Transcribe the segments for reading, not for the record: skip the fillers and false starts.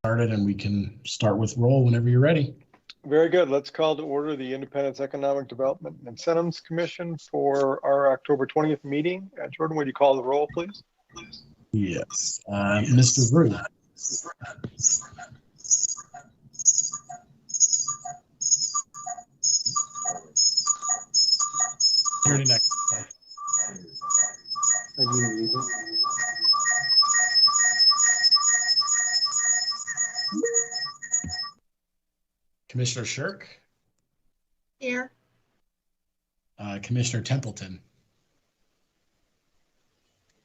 started, and we can start with roll whenever you're ready. Very good. Let's call to order the Independence Economic Development and Incentives Commission for our October 20th meeting. Jordan, would you call the roll, please? Yes. Mr. Brew. Hearing next. Commissioner Shirk. Here. Commissioner Templeton.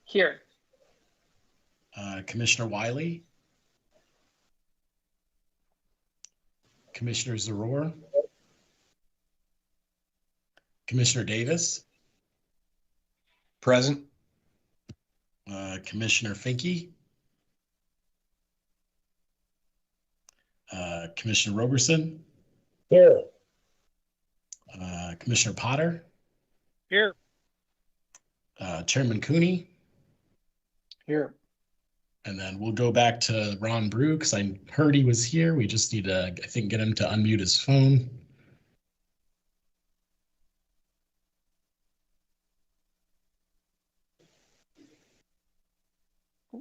Here. Commissioner Wiley. Commissioner Zaror. Commissioner Davis. Present. Commissioner Finke. Commissioner Roberson. Here. Commissioner Potter. Here. Chairman Cooney. Here. And then we'll go back to Ron Brew because I heard he was here. We just need to, I think, get him to unmute his phone.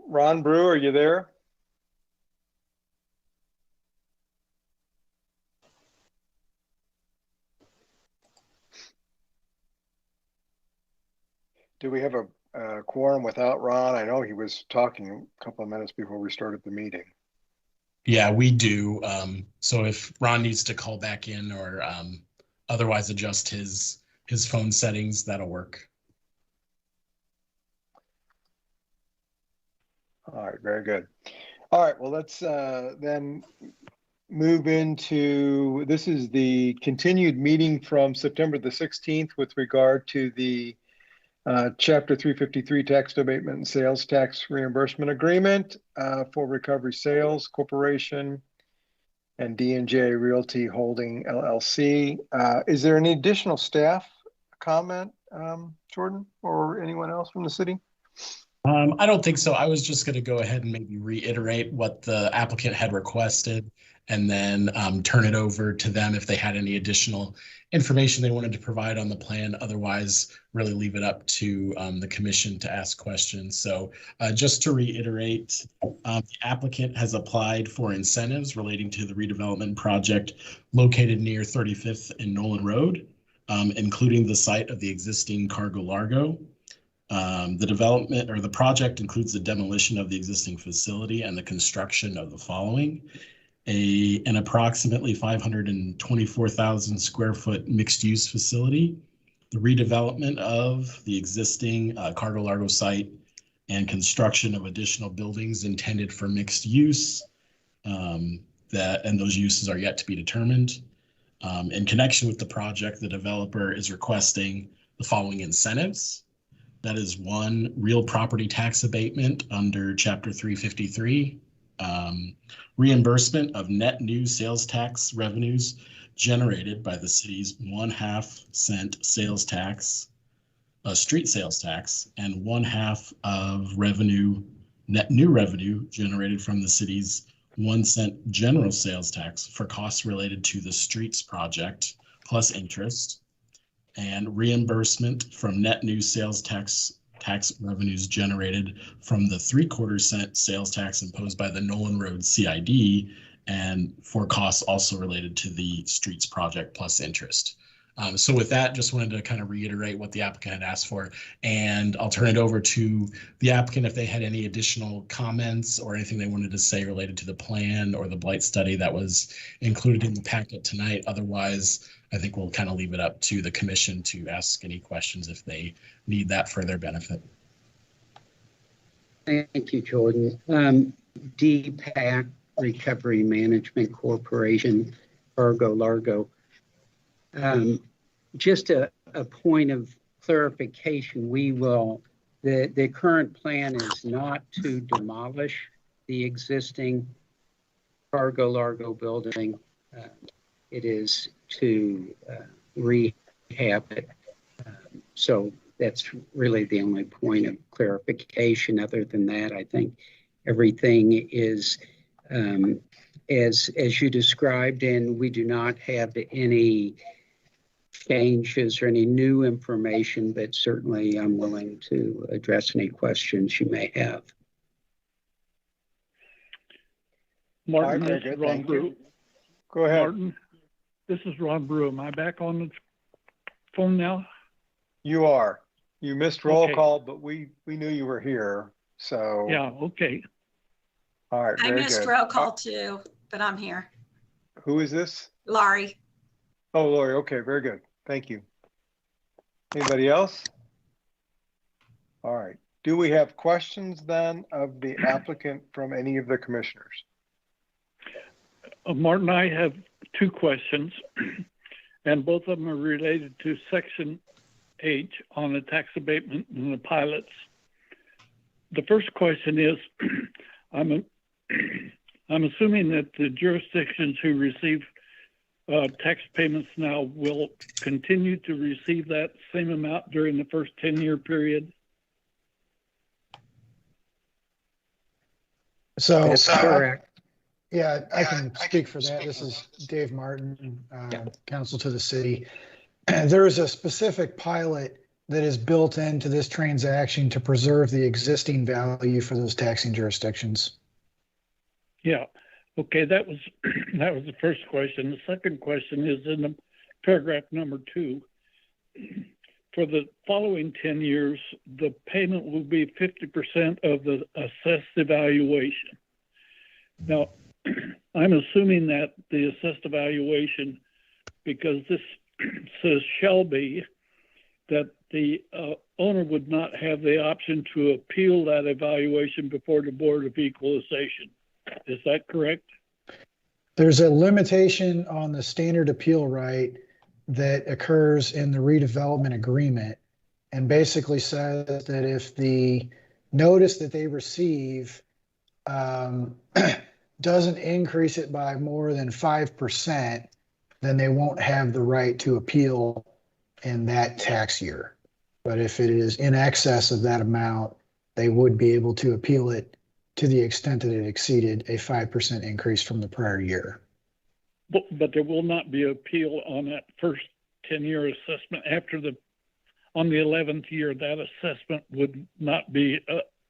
Ron Brew, are you there? Do we have a quorum without Ron? I know he was talking a couple of minutes before we started the meeting. Yeah, we do. So if Ron needs to call back in or otherwise adjust his phone settings, that'll work. All right, very good. All right, well, let's then move into, this is the continued meeting from September the 16th with regard to the Chapter 353 Tax Abatement and Sales Tax Reimbursement Agreement for Recovery Sales Corporation and D&J Realty Holding LLC. Is there any additional staff comment, Jordan, or anyone else from the city? I don't think so. I was just going to go ahead and maybe reiterate what the applicant had requested and then turn it over to them if they had any additional information they wanted to provide on the plan. Otherwise, really leave it up to the commission to ask questions. So just to reiterate, the applicant has applied for incentives relating to the redevelopment project located near 35th and Nolan Road, including the site of the existing Cargo Largo. The development or the project includes the demolition of the existing facility and the construction of the following: an approximately 524,000 square foot mixed use facility, the redevelopment of the existing Cargo Largo site, and construction of additional buildings intended for mixed use. And those uses are yet to be determined. In connection with the project, the developer is requesting the following incentives. That is, one, real property tax abatement under Chapter 353, reimbursement of net new sales tax revenues generated by the city's 1/2 cent sales tax, street sales tax, and 1/2 of net new revenue generated from the city's 1 cent general sales tax for costs related to the streets project plus interest, and reimbursement from net new sales tax revenues generated from the 3/4 cent sales tax imposed by the Nolan Road CID and for costs also related to the streets project plus interest. So with that, just wanted to kind of reiterate what the applicant had asked for, and I'll turn it over to the applicant if they had any additional comments or anything they wanted to say related to the plan or the blight study that was included in the packet tonight. Otherwise, I think we'll kind of leave it up to the commission to ask any questions if they need that for their benefit. Thank you, Jordan. DPAC Recovery Management Corporation, Cargo Largo. Just a point of clarification, the current plan is not to demolish the existing Cargo Largo building. It is to rehab it. So that's really the only point of clarification. Other than that, I think everything is as you described, and we do not have any changes or any new information, but certainly I'm willing to address any questions you may have. Martin, All right, this very is good. Ron Thank Brew. you. Go ahead. Martin, this is Ron Brew. Am I back on the phone now? You are. You missed roll Okay. call, but we knew you were here. So Yeah, okay. all right, I very missed good. roll call too, but I'm here. Who is this? Laurie. Oh, Lori. Okay, very good. Thank you. Anybody else? All right. Do we have questions then of the applicant from any of the commissioners? Martin, I have two questions, and both of them are related to Section H on the tax abatement and the pilots. The first question is, I'm assuming that the jurisdictions who receive tax payments now will continue to receive that same amount during the first 10-year period. So, That's correct. yeah, I can speak for that. This is Dave Martin, counsel to the city. There is a specific pilot that is built into this transaction to preserve the existing value for those taxing jurisdictions. Yeah. Okay, that was the first question. The second question is in the paragraph number 2. For the following 10 years, the payment will be 50% of the assessed evaluation. Now, I'm assuming that the assessed evaluation, because this says shall be, that the owner would not have the option to appeal that evaluation before the Board of Equalization. Is that correct? There's a limitation on the standard appeal right that occurs in the redevelopment agreement, and basically says that if the notice that they receive doesn't increase it by more than 5%, then they won't have the right to appeal in that tax year. But if it is in excess of that amount, they would be able to appeal it to the extent that it exceeded a 5% increase from the prior year. But there will not be appeal on that first 10-year assessment. On the 11th year, that assessment would not be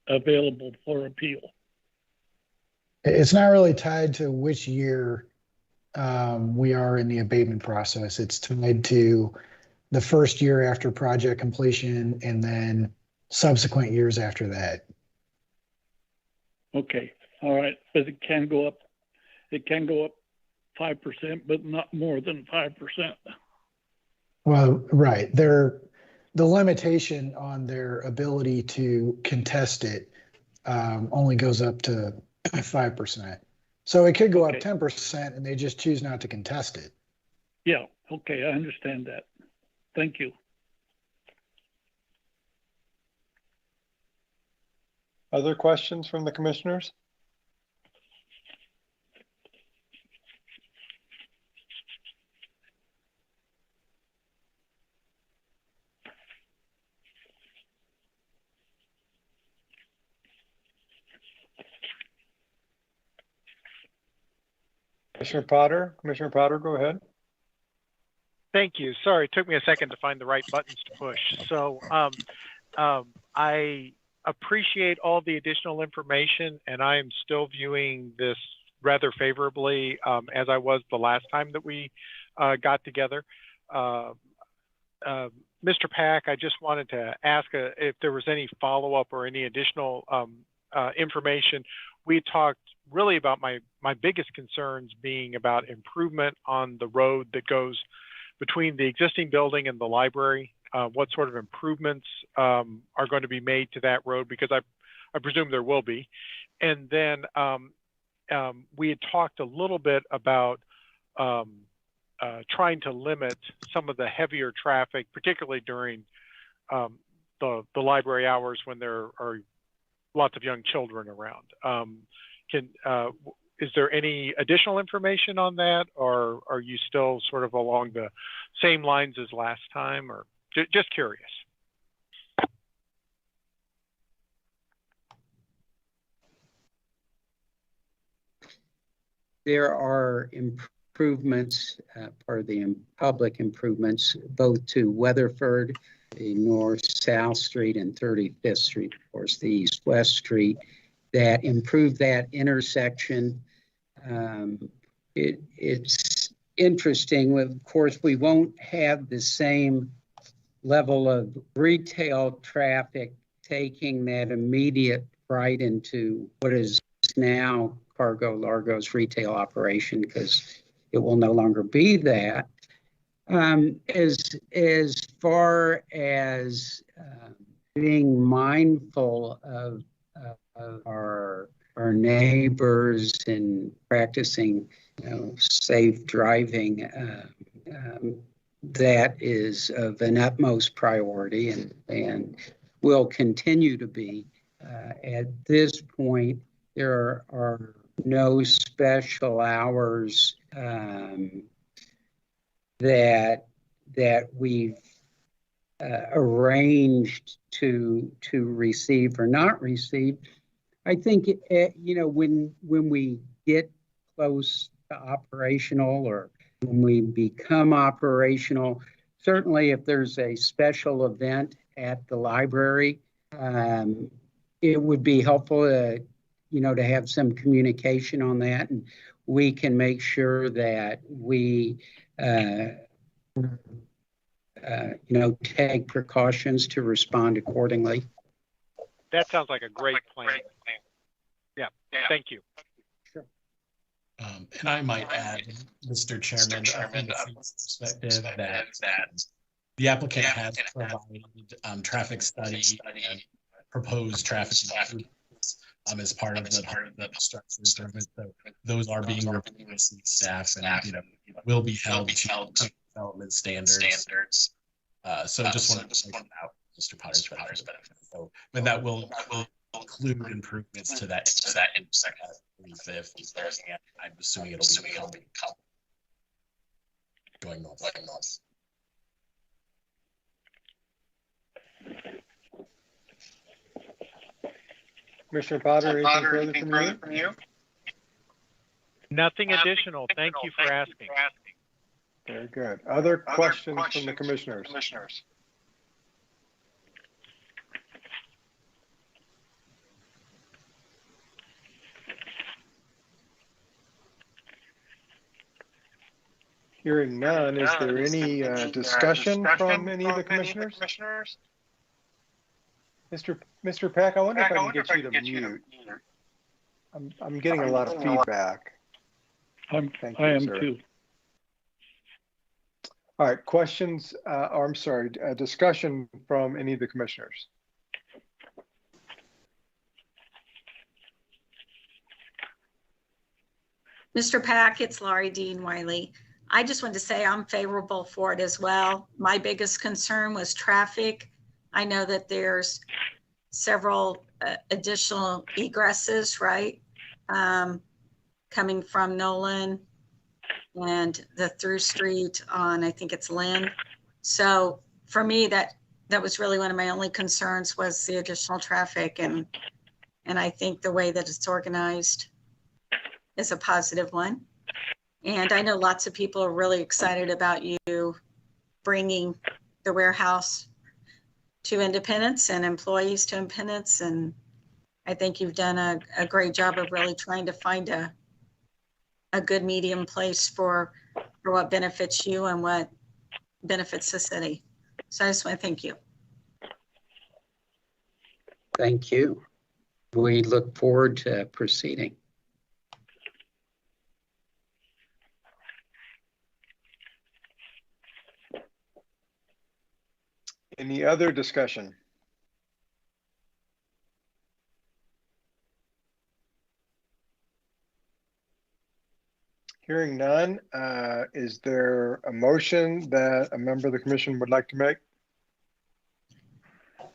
available for appeal. It's not really tied to which year we are in the abatement process. It's tied to the first year after project completion and then subsequent years after that. Okay, all right, but it can go up 5%, but not more than 5%. Well, right. The limitation on their ability to contest it only goes up to 5%. So it could go up 10% and they just choose not to contest it. Yeah, okay, I understand that. Thank you. Other questions from the commissioners? Commissioner Potter, go ahead. Thank you. Sorry, it took me a second to find the right buttons to push. So I appreciate all the additional information, and I am still viewing this rather favorably as I was the last time that we got together. Mr. Pack, I just wanted to ask if there was any follow-up or any additional information. We talked really about my biggest concerns being about improvement on the road that goes between the existing building and the library. What sort of improvements are going to be made to that road? Because I presume there will be. And then we had talked a little bit about trying to limit some of the heavier traffic, particularly during the library hours when there are lots of young children around. Is there any additional information on that, or are you still sort of along the same lines as last time, or just curious? there are improvements, part of the public improvements, both to Weatherford, the North-South Street, and 35th Street, of course, the East-West Street, that improve that intersection. It's interesting. Of course, we won't have the same level of retail traffic taking that immediate right into what is now Cargo Largo's retail operation, because it will no longer be that. As far as being mindful of our neighbors and practicing, safe driving, that is of an utmost priority and will continue to be. At this point, there are no special hours that we've arranged to receive or not receive. I think when we get close to operational, or when we become operational, certainly if there's a special event at the library, it would be helpful to have some communication on that, and we can make sure that we take precautions to respond accordingly. That sounds like a great plan. Yeah, thank you. Sure. And I might add, Mr. Chairman, from the city's perspective, that the applicant has provided traffic study and proposed traffic improvements as part of the structure improvement. So those are being reviewed with staff and will be held to development standards. So just wanted to point out Mr. Potter's benefit. So, and that will include improvements to that intersection at 35th, and I'm assuming it'll be going north. Commissioner Potter, anything further from you? Nothing additional. Thank you for asking. Very good. Other questions from the commissioners? Hearing none, is there any discussion from any of the commissioners? Mr. Pack, I wonder if I can get you to mute. I'm getting a lot of feedback. I am too. All right, questions, discussion from any of the commissioners? Mr. Pack, it's Laurie Dean Wiley. I just wanted to say I'm favorable for it as well. My biggest concern was traffic. I know that there's several additional egresses, right? Coming from Nolan and the through street on, I think it's Lynn. So for me, that was really one of my only concerns, was the additional traffic. And I think the way that it's organized is a positive one. And I know lots of people are really excited about you bringing the warehouse to Independence and employees to Independence. And I think you've done a great job of really trying to find a good medium place for what benefits you and what benefits the city. So I just want to thank you. Thank you. We look forward to proceeding. Any other discussion? Hearing none, is there a motion that a member of the commission would like to make?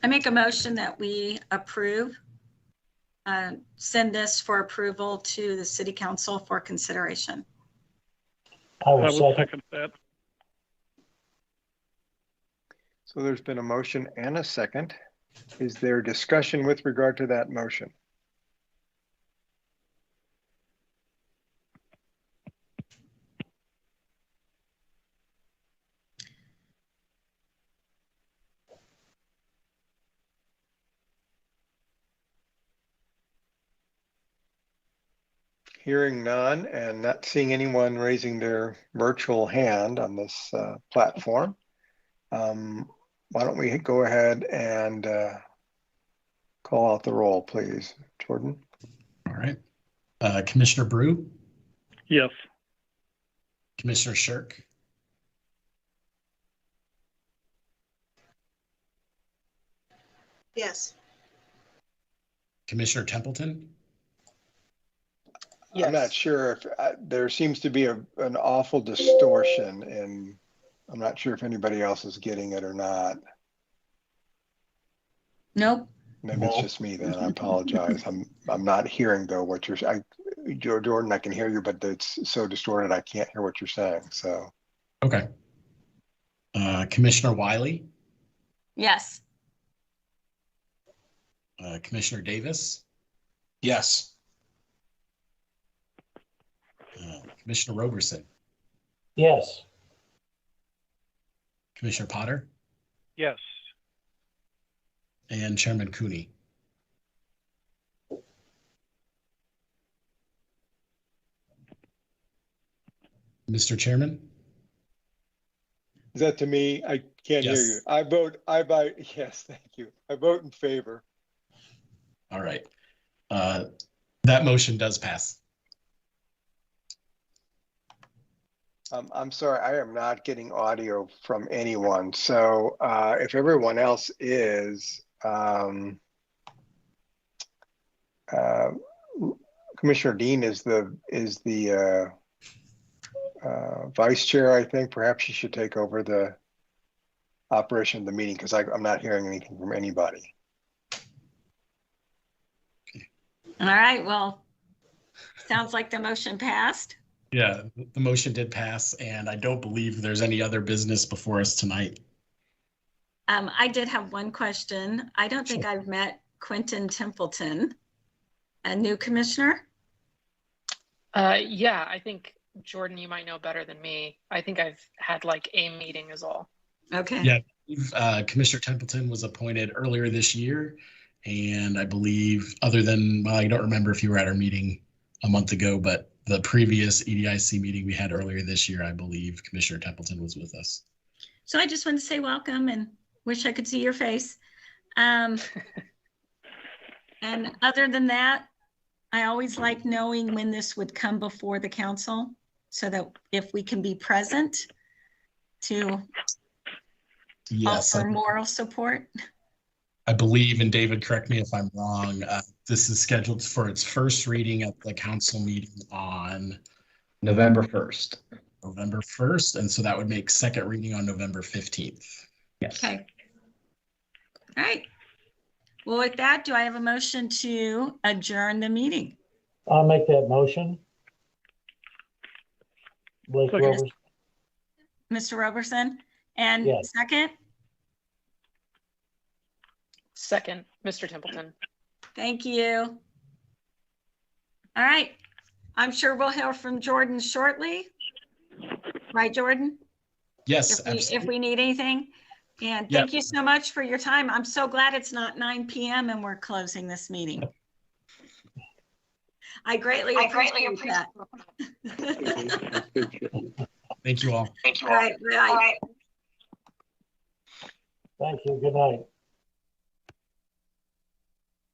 I make a motion that we approve, send this for approval to the city council for consideration. I will second that. So there's been a motion and a second. Is there discussion with regard to that motion? Hearing none and not seeing anyone raising their virtual hand on this platform, why don't we go ahead and call out the roll, please, Jordan? All right. Commissioner Brew, Yes. Commissioner Shirk, Yes. Commissioner Templeton, I'm not sure if there seems to be an awful distortion, and I'm not sure if anybody else is getting it or not. Nope. Maybe it's just me then. I apologize. I'm not hearing though what you're saying. Jordan, I can hear you, but it's so distorted I can't hear what you're saying. So okay. Commissioner Wiley, Yes. Commissioner Davis, Yes. Commissioner Roberson, Yes. Commissioner Potter, Yes. and Chairman Cooney. Mr. Chairman? is that to me? I can't hear you. Yes. I vote, yes, thank you. I vote in favor. All right. That motion does pass. I'm sorry, I am not getting audio from anyone. So if everyone else is, Commissioner Dean is the vice chair, I think. Perhaps you should take over the operation of the meeting because I'm not hearing anything from anybody. All right. Well, sounds like the motion passed. Yeah, the motion did pass, and I don't believe there's any other business before us tonight. I did have one question. I don't think I've met Quentin Templeton, a new commissioner. Yeah, I think Jordan, you might know better than me. I think I've had like a meeting is all. Okay. Yeah, Commissioner Templeton was appointed earlier this year, and I believe other than, well, I don't remember if you were at our meeting a month ago, but the previous EDIC meeting we had earlier this year, I believe Commissioner Templeton was with us. So I just wanted to say welcome and wish I could see your face. And other than that, I always like knowing when this would come before the council so that if we can be present to offer moral support. I believe, and David, correct me if I'm wrong, this is scheduled for its first reading at the council meeting on November 1st. November 1st. And so that would make second reading on November 15th. Yes. Okay. All right. Well, with that, do I have a motion to adjourn the meeting? I'll make that motion. Blake Second. Roberts. Mr. Roberson, and Yes. second? Second, Mr. Templeton. Thank you. All right. I'm sure we'll hear from Jordan shortly. Right, Jordan? Yes, If we need anything. And thank you so much for your time. I'm so glad it's not 9 p.m. and we're closing this meeting. I greatly appreciate that. Thank you all. All right. Bye. Thank you. Good night.